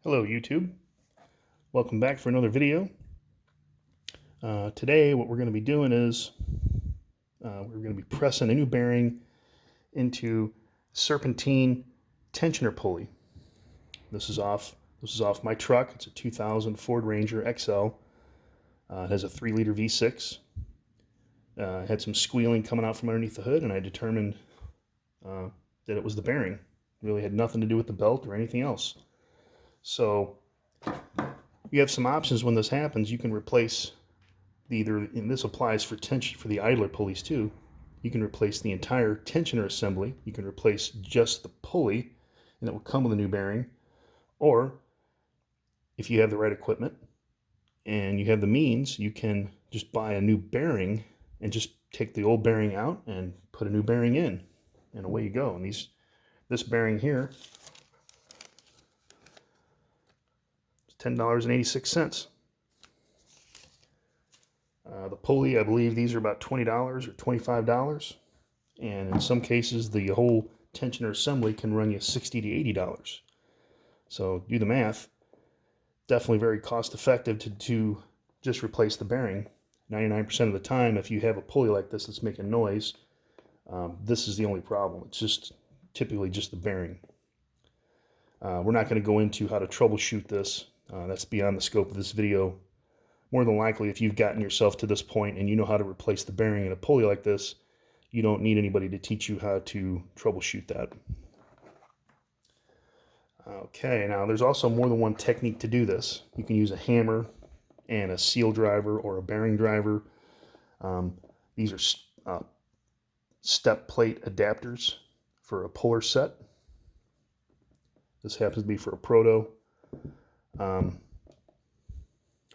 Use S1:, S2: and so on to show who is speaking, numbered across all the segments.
S1: Hello YouTube, welcome back for another video. Today what we're going to be doing is we're going to be pressing a new bearing into Serpentine tensioner pulley. This is off my truck. It's a 2000 Ford Ranger XL. It has a 3-liter V6. It had some squealing coming out from underneath the hood, and I determined that it was the bearing. It really had nothing to do with the belt or anything else. So you have some options when this happens. You can replace and this applies for the idler pulleys too. You can replace the entire tensioner assembly. You can replace just the pulley, and it will come with a new bearing. Or if you have the right equipment and you have the means, you can just buy a new bearing and just take the old bearing out and put a new bearing in, and away you go. And this bearing here, $10.86. The pulley, I believe these are about $20 or $25, and in some cases the whole tensioner assembly can run you $60 to $80. So do the math. Definitely very cost effective to just replace the bearing. 99% of the time, if you have a pulley like this that's making noise, this is the only problem. It's just typically just the bearing. We're not going to go into how to troubleshoot this. That's beyond the scope of this video. More than likely, if you've gotten yourself to this point and you know how to replace the bearing in a pulley like this, you don't need anybody to teach you how to troubleshoot that. Okay, now there's also more than one technique to do this. You can use a hammer and a seal driver or a bearing driver. These are step plate adapters for a puller set. This happens to be for a proto.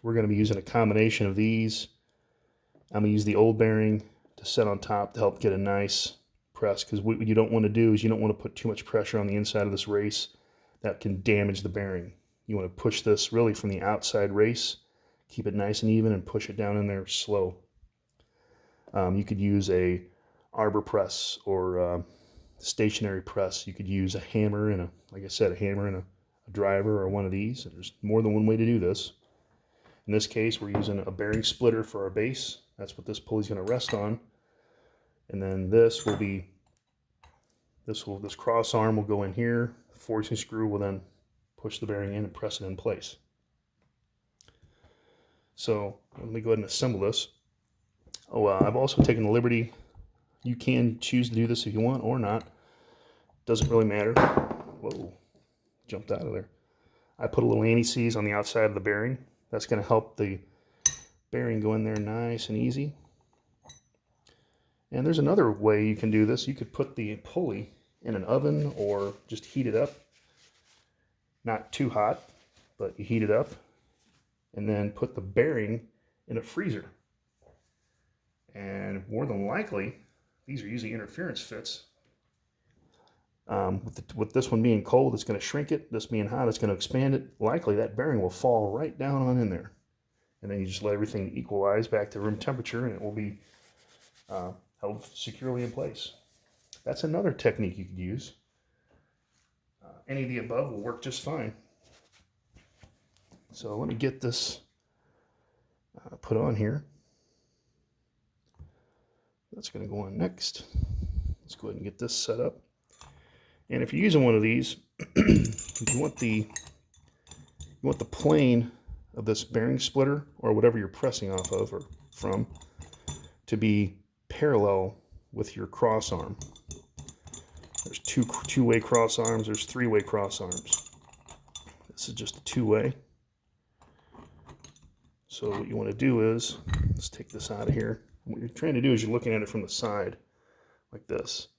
S1: We're going to be using a combination of these. I'm going to use the old bearing to set on top to help get a nice press, because what you don't want to do is you don't want to put too much pressure on the inside of this race. That can damage the bearing. You want to push this really from the outside race, keep it nice and even, and push it down in there slow. You could use a arbor press or stationary press. You could use a hammer and like I said, a hammer and a driver, or one of these. There's more than one way to do this. In this case, we're using a bearing splitter for our base. That's what this pulley is going to rest on. And then this cross arm will go in here. The forcing screw will then push the bearing in and press it in place. So let me go ahead and assemble this. I've also taken the liberty. You can choose to do this if you want or not. Doesn't really matter. Whoa, jumped out of there. I put a little anti-seize on the outside of the bearing. That's going to help the bearing go in there nice and easy. And there's another way you can do this. You could put the pulley in an oven or just heat it up. Not too hot, but you heat it up. And then put the bearing in a freezer. And more than likely, these are usually interference fits. With this one being cold, it's going to shrink it. This being hot, it's going to expand it. Likely that bearing will fall right down on in there. And then you just let everything equalize back to room temperature, and it will be held securely in place. That's another technique you could use. Any of the above will work just fine. So let me get this put on here. That's going to go on next. Let's go ahead and get this set up. And if you're using one of these, you want the plane of this bearing splitter, or whatever you're pressing off of or from, to be parallel with your cross arm. There's two-way cross arms. There's three-way cross arms. This is just a two-way. So what you want to do is, let's take this out of here. What you're trying to do is you're looking at it from the side, like this.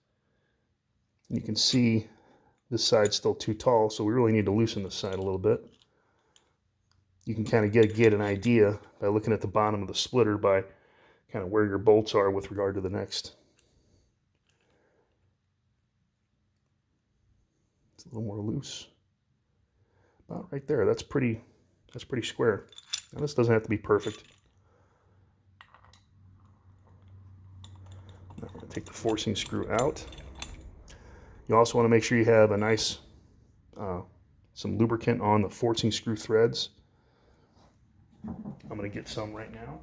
S1: You can see this side's still too tall, so we really need to loosen this side a little bit. You can kind of get an idea by looking at the bottom of the splitter by kind of where your bolts are with regard to the next. It's a little more loose. About right there. That's pretty square. Now this doesn't have to be perfect. Now we're going to take the forcing screw out. You also want to make sure you have a nice some lubricant on the forcing screw threads. I'm going to get some right now.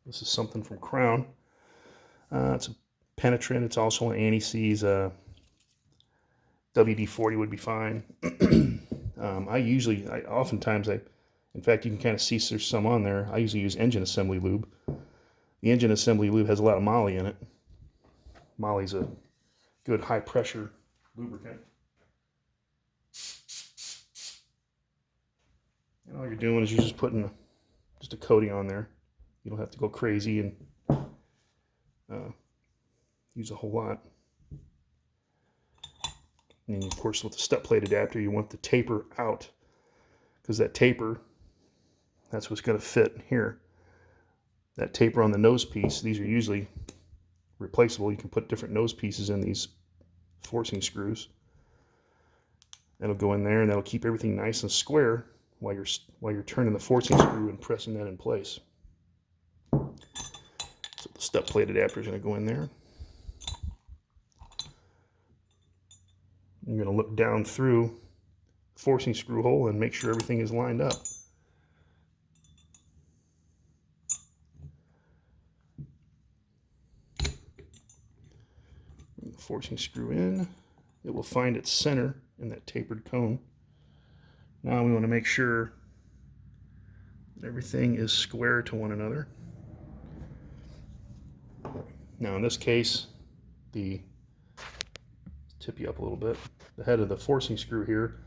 S1: This is something from Crown. It's a penetrant. It's also an anti-seize. WD-40 would be fine. Oftentimes, in fact, you can kind of see there's some on there. I usually use engine assembly lube. The engine assembly lube has a lot of moly in it. Moly's a good high pressure lubricant. And all you're doing is you're just putting just a coating on there. You don't have to go crazy and use a whole lot. And of course, with the step plate adapter, you want the taper out, because that taper, that's what's going to fit here. That taper on the nose piece, these are usually replaceable. You can put different nose pieces in these forcing screws. That'll go in there, and that'll keep everything nice and square while you're turning the forcing screw and pressing that in place. So the step plate adapter is going to go in there. You're going to look down through the forcing screw hole and make sure everything is lined up. Bring the forcing screw in. It will find its center in that tapered cone. Now we want to make sure that everything is square to one another. Now in this case, tip you up a little bit. The head of the forcing screw here,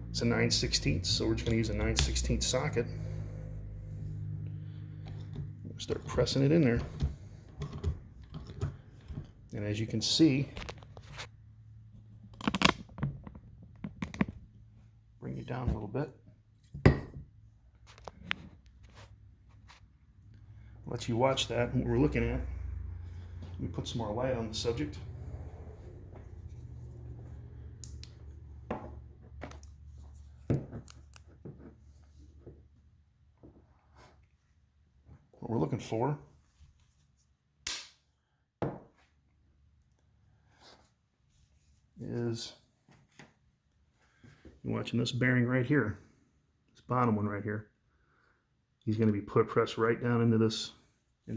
S1: it's a 9/16, so we're just going to use a 9/16 socket. Start pressing it in there. And as you can see, bring you down a little bit. Let you watch that and what we're looking at. Let me put some more light on the subject. What we're looking for is, you're watching this bearing right here, this bottom one right here. He's going to be pressed right down into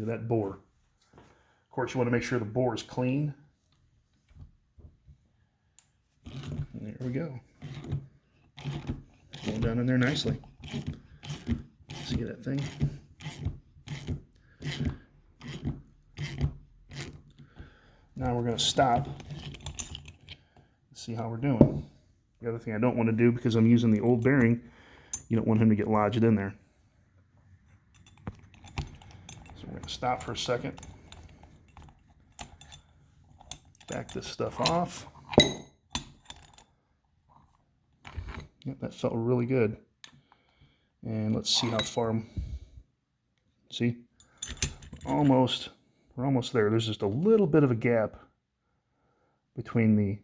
S1: that bore. Of course, you want to make sure the bore is clean. And there we go. Going down in there nicely. See that thing? Now we're going to stop. See how we're doing. The other thing I don't want to do, because I'm using the old bearing, you don't want him to get lodged in there. So we're going to stop for a second. Back this stuff off. Yep, that felt really good. And let's see how far. See? We're almost there. There's just a little bit of a gap between the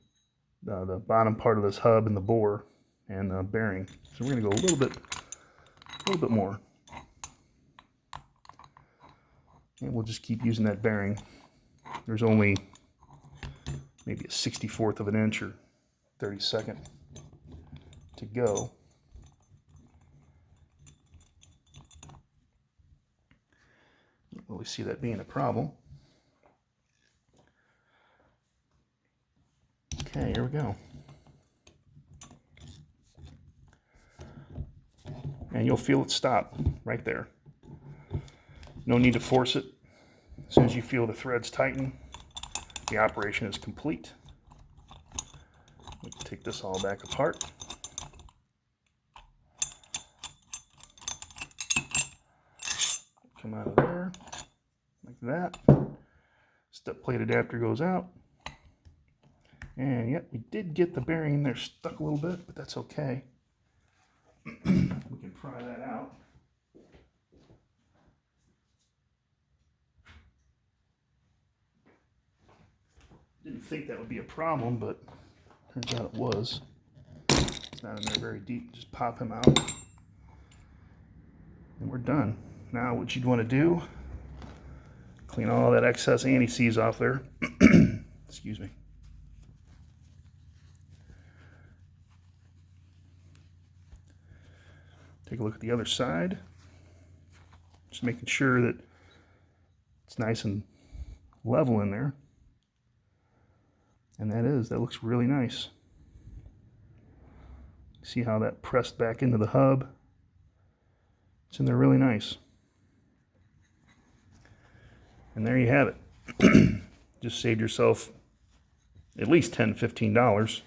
S1: bottom part of this hub and the bore and the bearing. So we're going to go a little bit more. And we'll just keep using that bearing. There's only maybe a 64th of an inch or 32nd to go. Don't really see that being a problem. Okay, here we go. And you'll feel it stop right there. No need to force it. As soon as you feel the threads tighten, the operation is complete. We can take this all back apart. Come out of there like that. Step plate adapter goes out. And yep, we did get the bearing in there stuck a little bit, but that's okay. We can pry that out. Didn't think that would be a problem, but turns out it was. He's not in there very deep. Just pop him out. And we're done. Now what you'd want to do, clean all that excess anti-seize off there. Excuse me. Take a look at the other side. Just making sure that it's nice and level in there. And that looks really nice. See how that pressed back into the hub? It's in there really nice. And there you have it. Just saved yourself at least $10, $15.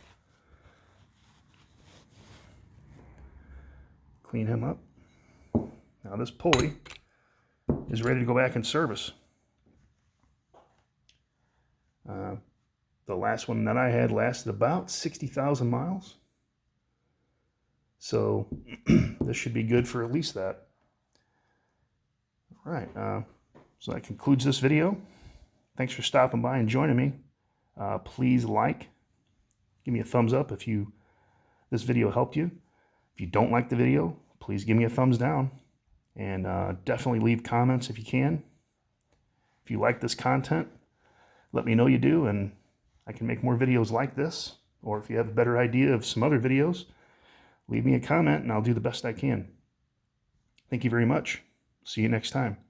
S1: Clean him up. Now this pulley is ready to go back in service. The last one that I had lasted about 60,000 miles. So this should be good for at least that. All right, so that concludes this video. Thanks for stopping by and joining me. Please give me a thumbs up if this video helped you. If you don't like the video, please give me a thumbs down. And definitely leave comments if you can. If you like this content, let me know you do, and I can make more videos like this. Or if you have a better idea of some other videos, leave me a comment and I'll do the best I can. Thank you very much. See you next time.